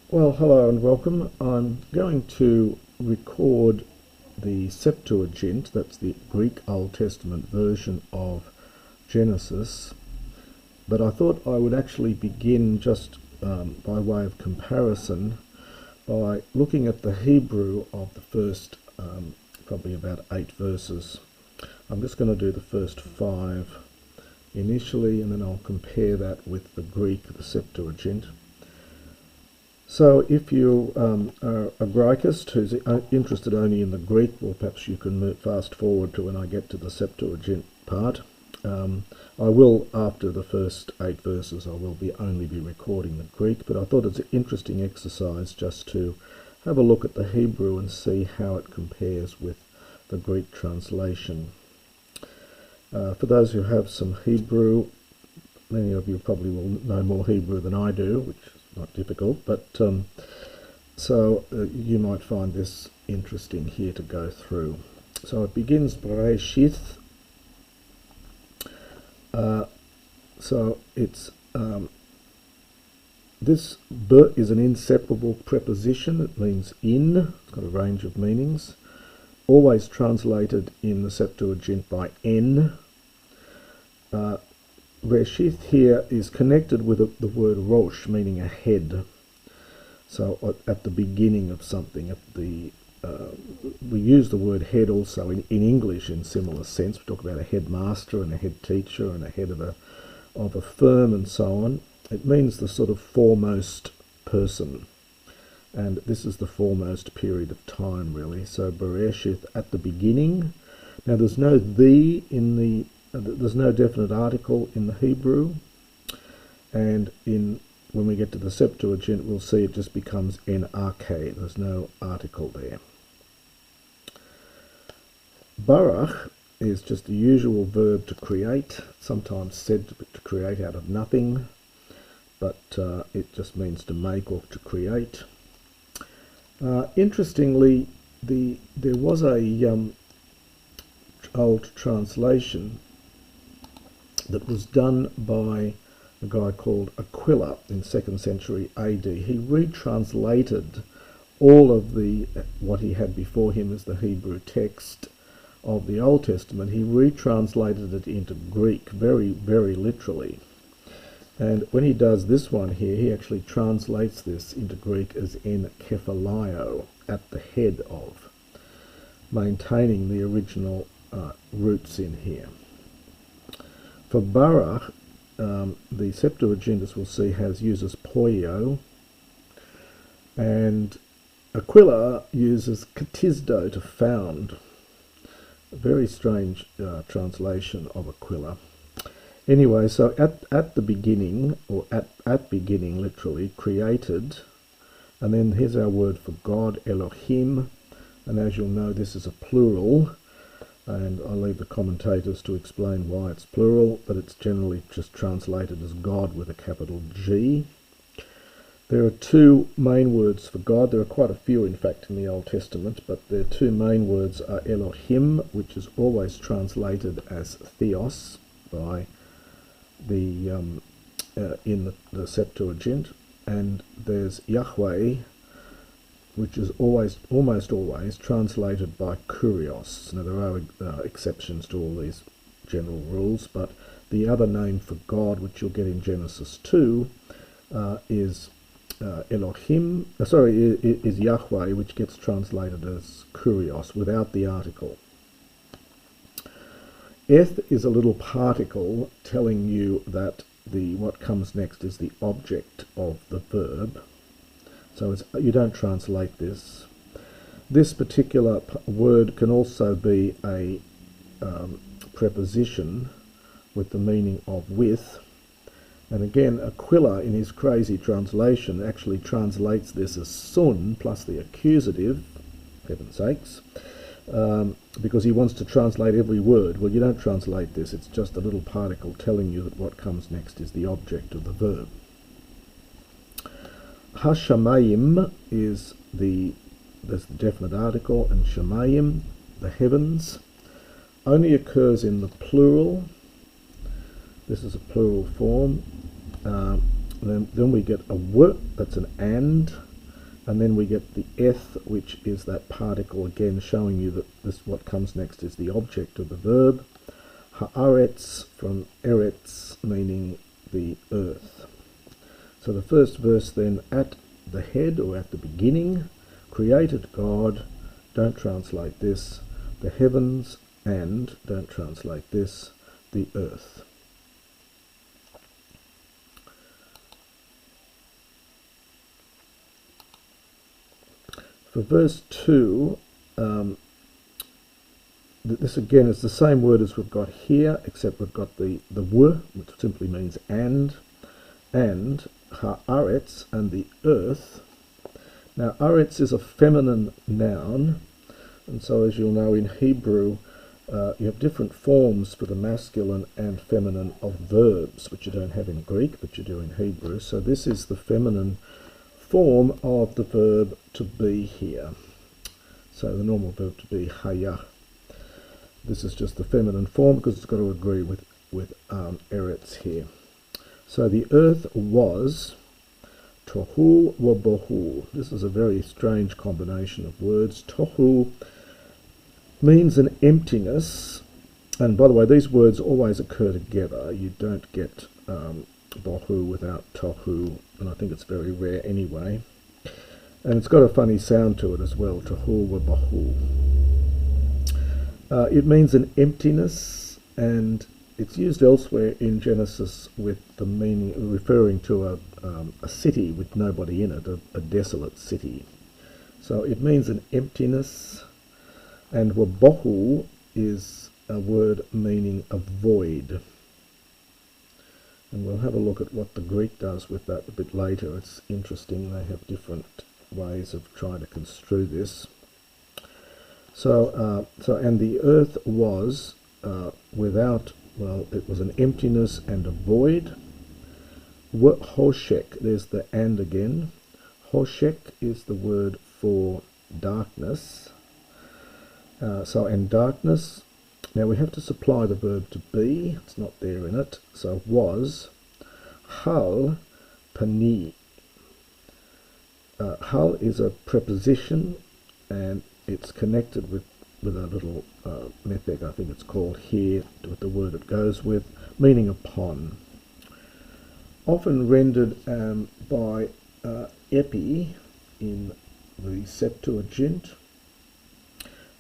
Well, hello and welcome. I'm going to record the Septuagint, that's the Greek Old Testament version of Genesis, but I thought I would actually begin just by way of comparison by looking at the Hebrew of the first probably about 8 verses. I'm just going to do the first 5 initially, and then I'll compare that with the Greek, the Septuagint. So if you are a Grekist who's interested only in the Greek, well, perhaps you can move fast forward to when I get to the Septuagint part. I will, after the first 8 verses, I will only be recording the Greek, but I thought it's an interesting exercise just to have a look at the Hebrew and see how it compares with the Greek translation. For those who have some Hebrew, many of you probably will know more Hebrew than I do, which is not difficult, but so you might find this interesting here to go through. So it begins Bereshith. So it's this b is an inseparable preposition. It means in. It's got a range of meanings. Always translated in the Septuagint by n. Reshith here is connected with the word rosh, meaning a head. So at the beginning of something, we use the word head also in English in similar sense. We talk about a headmaster and a head teacher and a head of a firm and so on. It means the sort of foremost person, and this is the foremost period of time, really. So Bereshith, at the beginning. Now there's no "the" in the there's no definite article in the Hebrew, and when we get to the Septuagint, we'll see it just becomes NRK. There's no article there. Barach is just the usual verb to create, sometimes said to create out of nothing, but it just means to make or to create. Interestingly, there was a old translation that was done by a guy called Aquila in 2nd century AD. He retranslated all of what he had before him as the Hebrew text of the Old Testament. He retranslated it into Greek very, very literally. And when he does this one here, he actually translates this into Greek as en kephalio, at the head of, maintaining the original roots in here. For Barach, the Septuagint, as we'll see, uses poio, and Aquila uses katisdo, to found. A very strange translation of Aquila. Anyway, so at the beginning, or at beginning, literally, created, and then here's our word for God, Elohim, and as you'll know, this is a plural, and I'll leave the commentators to explain why it's plural, but it's generally just translated as God with a capital G. There are 2 main words for God. There are quite a few, in fact, in the Old Testament, but the 2 main words are Elohim, which is always translated as Theos by in the Septuagint, and there's Yahweh, which is almost always translated by Kurios. Now there are exceptions to all these general rules, but the other name for God, which you'll get in Genesis 2, is Elohim. Is Yahweh, which gets translated as Kurios without the article. Eth is a little particle telling you that what comes next is the object of the verb. So you don't translate this. This particular word can also be a preposition with the meaning of with. And again, Aquila, in his crazy translation, actually translates this as sun plus the accusative, heaven's sakes, because he wants to translate every word. Well, you don't translate this. It's just a little particle telling you that what comes next is the object of the verb. Hashamayim is there's the definite article, and shamayim, the heavens, only occurs in the plural. This is a plural form. Then we get a w, that's an and, And then we get the eth, which is that particle again showing you that this what comes next is the object of the verb. Haaretz from eretz, meaning the earth. So the first verse then, at the head or at the beginning, created God, don't translate this, the heavens, and, don't translate this, the earth. For verse 2, this again is the same word as we've got here, except we've got the w, which simply means and haaretz, and the earth. Now, aretz is a feminine noun, and so as you'll know in Hebrew, you have different forms for the masculine and feminine of verbs, which you don't have in Greek, but you do in Hebrew. So this is the feminine form of the verb to be here. So the normal verb to be haya. This is just the feminine form because it's got to agree with eretz here. So the earth was tohu wabohu. This is a very strange combination of words. Tohu means an emptiness, and by the way, these words always occur together. You don't get bohu without tohu, and I think it's very rare anyway. And it's got a funny sound to it as well, tohu wabohu. It means an emptiness, and it's used elsewhere in Genesis with the meaning, referring to a city with nobody in it, a desolate city. So it means an emptiness, and wabohu is a word meaning a void. And we'll have a look at what the Greek does with that a bit later. It's interesting, they have different ways of trying to construe this. So and the earth was without, well, it was an emptiness and a void. Hoshek, there's the and again. Hoshek is the word for darkness. And darkness, now we have to supply the verb to be, it's not there in it, so was, hal, pani. Hal is a preposition, and it's connected with a little method, I think it's called here, with the word it goes with, meaning upon. Often rendered by epi in the Septuagint.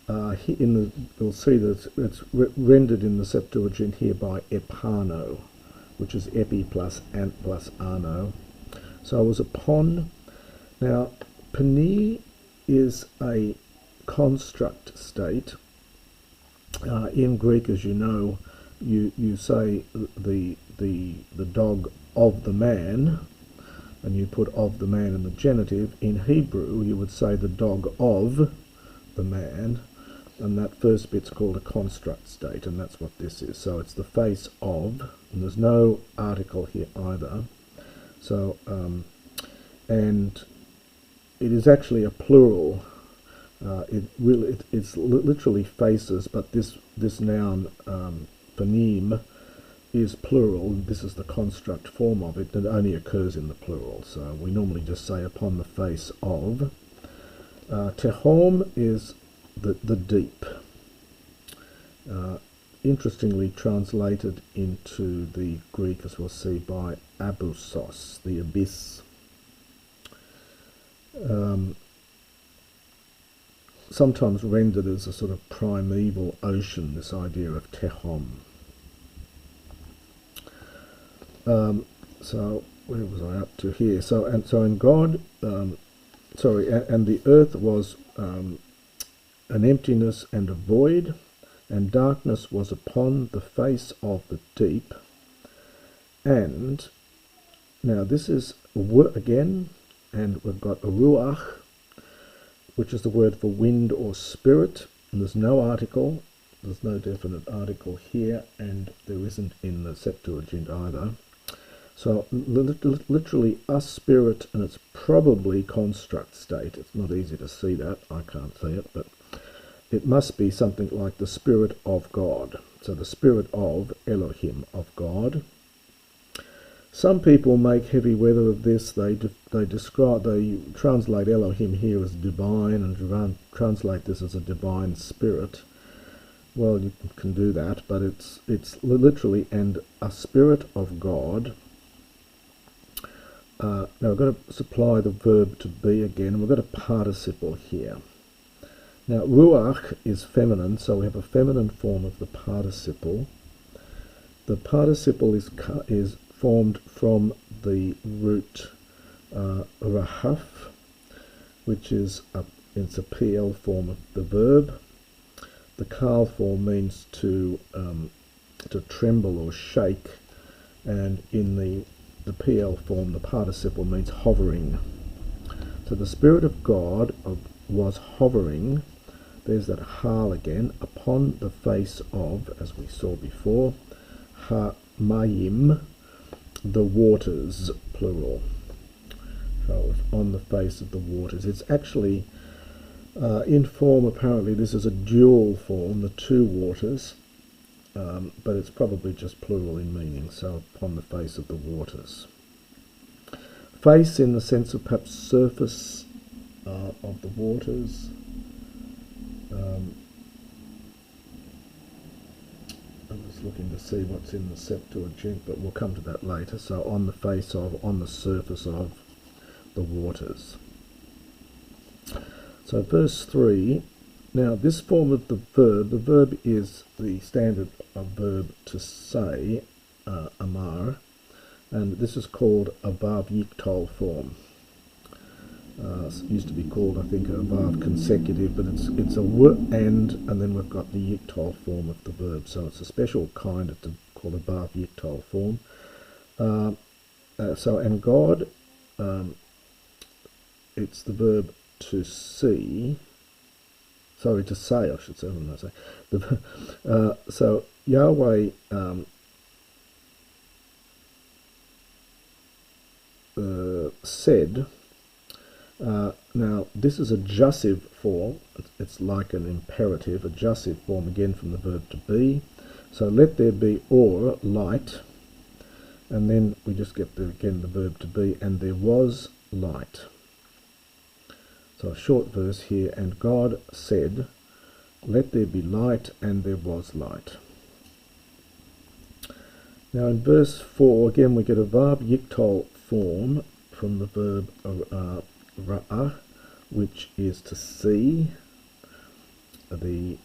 We'll see that it's rendered in the Septuagint here by epano, which is epi plus ant plus ano. So it was upon. Now, pani is a construct state. In Greek, as you know, you say the dog of the man, and you put of the man in the genitive. In Hebrew, you would say the dog of the man, and that first bit's called a construct state, and that's what this is. So it's the face of, and there's no article here either. So and it is actually a plural. It's literally faces, but this noun panim is plural. This is the construct form of it, and it only occurs in the plural. So we normally just say upon the face of. Tehom is the deep. Interestingly translated into the Greek, as we'll see, by abusos, the abyss. Sometimes rendered as a sort of primeval ocean, this idea of tehom. So where was I up to here? So in God, and the earth was an emptiness and a void, and darkness was upon the face of the deep. And now this is again, and we've got a ruach, which is the word for wind or spirit, and there's no article, there's no definite article here, and there isn't in the Septuagint either. So literally a spirit, and it's probably construct state. It's not easy to see that, I can't see it, but it must be something like the Spirit of God. So the Spirit of Elohim, of God. Some people make heavy weather of this. They translate Elohim here as divine and translate this as a divine spirit. Well, you can do that, but it's literally and a spirit of God. Now we've got to supply the verb to be again, and we've got a participle here. Now ruach is feminine, so we have a feminine form of the participle. The participle is formed from the root rahaf, which is it's a PL form of the verb. The Kal form means to tremble or shake, and in the PL form, the participle means hovering. So the Spirit of God was hovering, there's that hal again, upon the face of, as we saw before, ha-mayim, the waters, plural. So on the face of the waters. It's actually, in form, apparently this is a dual form, the two waters, but it's probably just plural in meaning, so upon the face of the waters. Face in the sense of perhaps surface of the waters. I'm just looking to see what's in the Septuagint, but we'll come to that later. So on the face of, on the surface of the waters. So verse 3, now this form of the verb is the standard verb to say, amar, and this is called a vav yiktol form. It used to be called, I think, a vav consecutive, but it's a and then we've got the yiktol form of the verb, so it's a special kind of called a vav yiktol form. And God, it's the verb to see, sorry, to say, I should say, what did I say? So Yahweh said, now this is a jussive form, it's like an imperative, a jussive form again from the verb to be. So let there be or, light, and then we just get again the verb to be, and there was light. So a short verse here, and God said, let there be light, and there was light. Now in verse 4, again we get a vav yiktol form from the verb ra'ah, which is to see. The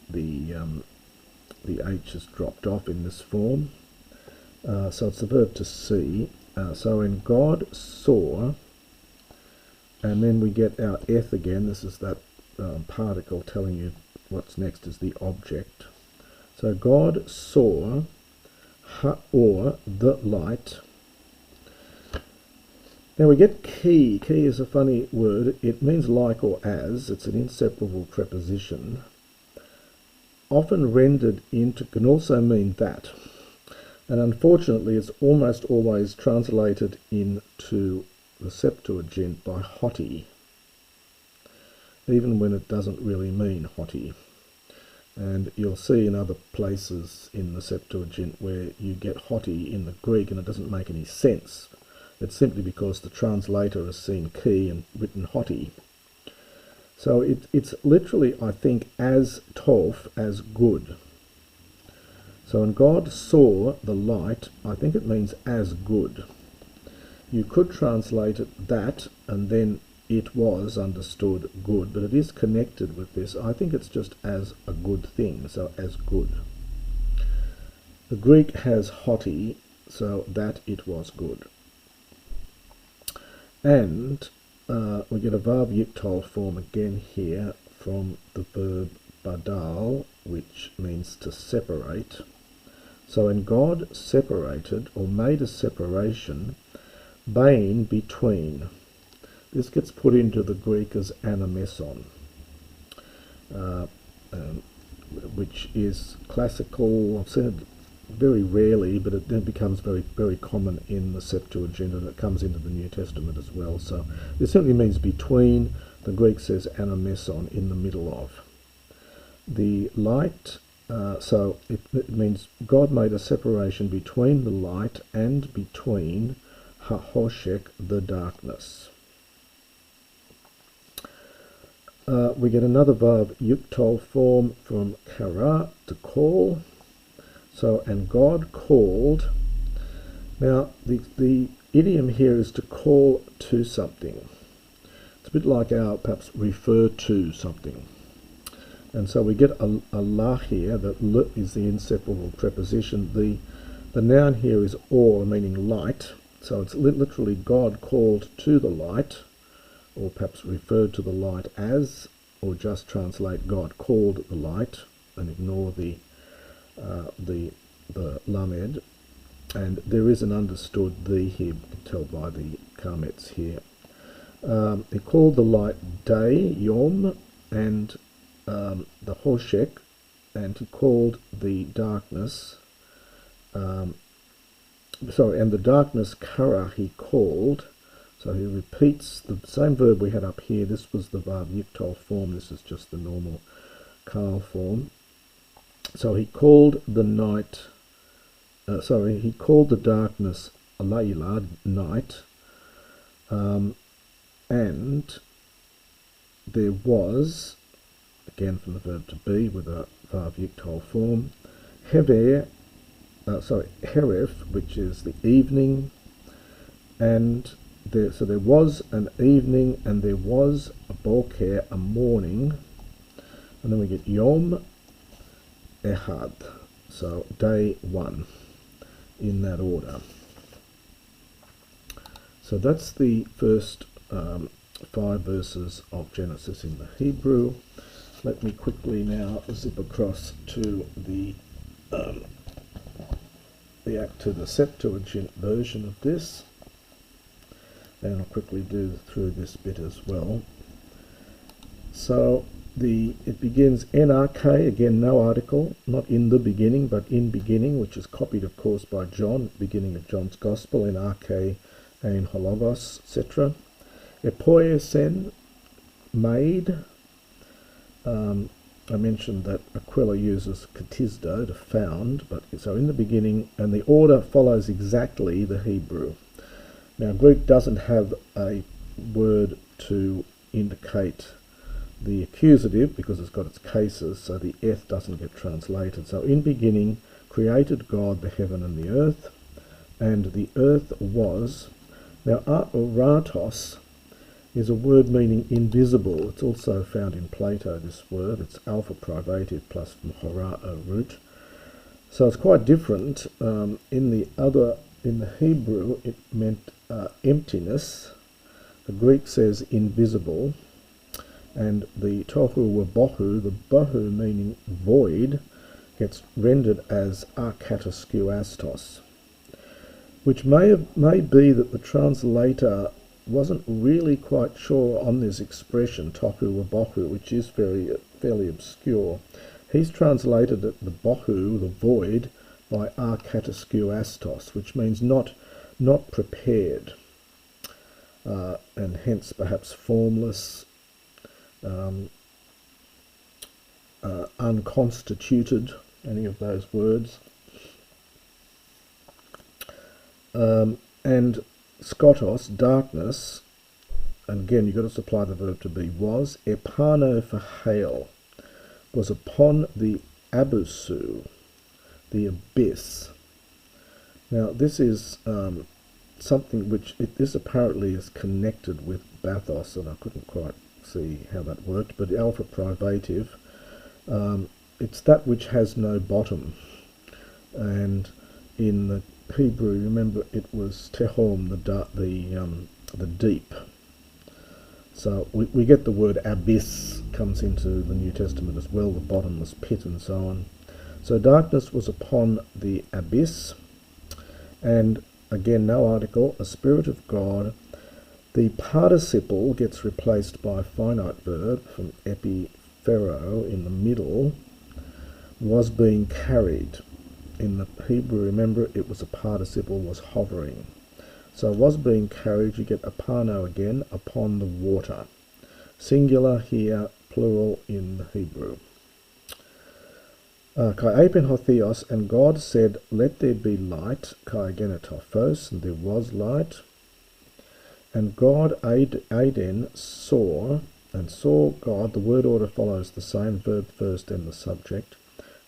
H is dropped off in this form. So it's the verb to see. So in God saw, and then we get our eth again. This is that particle telling you what's next is the object. So God saw, or the light. Now we get ki. Ki is a funny word. It means like or as. It's an inseparable preposition. Often rendered into, can also mean that. And unfortunately it's almost always translated into the Septuagint by hoti, even when it doesn't really mean hoti. And you'll see in other places in the Septuagint where you get hoti in the Greek and it doesn't make any sense. It's simply because the translator has seen ki and written hoti. So it's literally, I think, as tov, as good. So when God saw the light, I think it means as good. You could translate it that, and then it was understood good, but it is connected with this. I think it's just as a good thing, so as good. The Greek has hoti, so that it was good. And we get a vav yiktol form again here from the verb badal, which means to separate. So when God separated, or made a separation, bain, between. This gets put into the Greek as anameson, which is classical. I've seen it very rarely, but it then becomes very, very common in the Septuagint, and it comes into the New Testament as well. So it simply means between. The Greek says anameson, in the middle of. The light, it means God made a separation between the light and between hahoshek, the darkness. We get another vav yuktol form from kara, to call. So, and God called. Now, the idiom here is to call to something. It's a bit like our perhaps refer to something. And so we get a la here, that l is the inseparable preposition. The noun here is or, meaning light. So it's literally God called to the light, or perhaps referred to the light as, or just translate God called the light and ignore the lamed. And there is an understood the here, you can tell by the comments here. He called the light day, yom, and the hoshek, and he called the darkness, and the darkness kara he called. So he repeats the same verb we had up here. This was the vav yuktol form. This is just the normal kal form. So he called the night, he called the darkness layla, night, and there was, again from the verb to be with a vav yuktol form, hever, heref, which is the evening, and so there was an evening, and there was a boker, a morning, and then we get yom ehad, so day one, in that order. So that's the first 5 verses of Genesis in the Hebrew. Let me quickly now zip across to the Septuagint version of this, and I'll quickly do through this bit as well. So it begins NRK, again no article, not in the beginning but in beginning, which is copied of course by John, beginning of John's Gospel, NRK and hologos, etc. Epoiesen, made. I mentioned that Aquila uses katisdo, to found, but so in the beginning, and the order follows exactly the Hebrew. Now Greek doesn't have a word to indicate the accusative because it's got its cases, so the eth doesn't get translated. So in beginning created God the heaven and the earth, and the earth was. Now ratos is a word meaning invisible. It's also found in Plato, this word. It's alpha privative plus horao root. So it's quite different. In the Hebrew it meant emptiness. The Greek says invisible. And the tohu wabohu, the bohu meaning void, gets rendered as arkataskuastos, which may be that the translator wasn't really quite sure on this expression, tohu wabohu, which is fairly obscure. He's translated it, the bohu, the void, by arkataskuastos, which means not prepared, and hence perhaps formless, unconstituted, any of those words. And skotos, darkness, and again you've got to supply the verb to be, was, epano for hail, was upon the abusu, the abyss. Now this is something which, this apparently is connected with bathos, and I couldn't quite see how that worked, but alpha privative, it's that which has no bottom, and in the Hebrew, remember, it was tehom, the deep. So we get the word abyss comes into the New Testament as well, the bottomless pit and so on. So darkness was upon the abyss, and again no article, a spirit of God. The participle gets replaced by a finite verb from epiphero in the middle, was being carried. In the Hebrew, remember, it was a participle, was hovering. So was being carried, you get apano again, upon the water. Singular here, plural in the Hebrew. Kai epen hotheos, and God said, let there be light, kai again a tophos, and there was light. And God Aden saw, and saw God, the word order follows the same, verb first and the subject.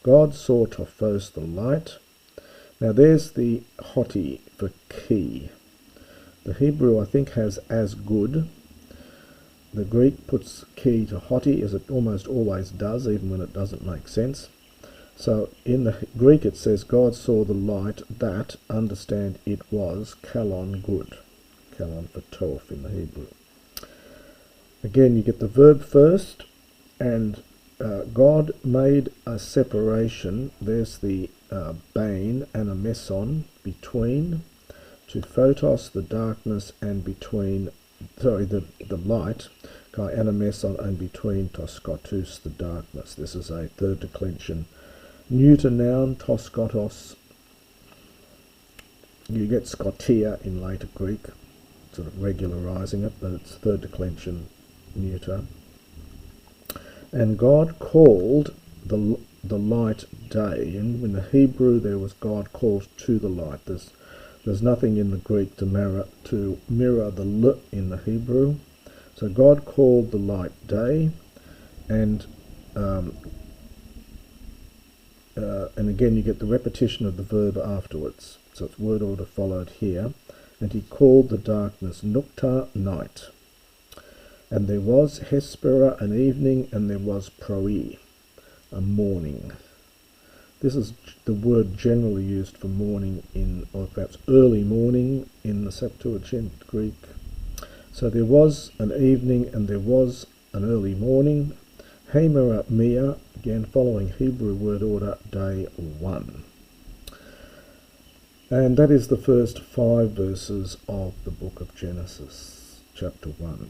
God saw tophos, the light. Now there's the hoti for key. The Hebrew, I think, has as good. The Greek puts key to hoti, as it almost always does, even when it doesn't make sense. So in the Greek it says, God saw the light that, understand it was, kalon, good. Kalon for toph in the Hebrew. Again, you get the verb first, and God made a separation. There's the bane and a meson, between, to photos, the darkness, and between, sorry, the light, and a meson, and between toskotus, the darkness. This is a third declension neuter noun, toskotos. You get skotia in later Greek, sort of regularizing it, but it's third declension neuter. And God called the light day. And in the Hebrew there was God called to the light. There's nothing in the Greek to mirror the l in the Hebrew. So God called the light day, and again you get the repetition of the verb afterwards. So it's word order followed here. And he called the darkness nukta, night. And there was hespera, an evening, and there was proi, a morning. This is the word generally used for morning in, or perhaps early morning in the Septuagint Greek. So there was an evening and there was an early morning. Hemera mia, again following Hebrew word order, day 1. And that is the first 5 verses of the book of Genesis, chapter 1.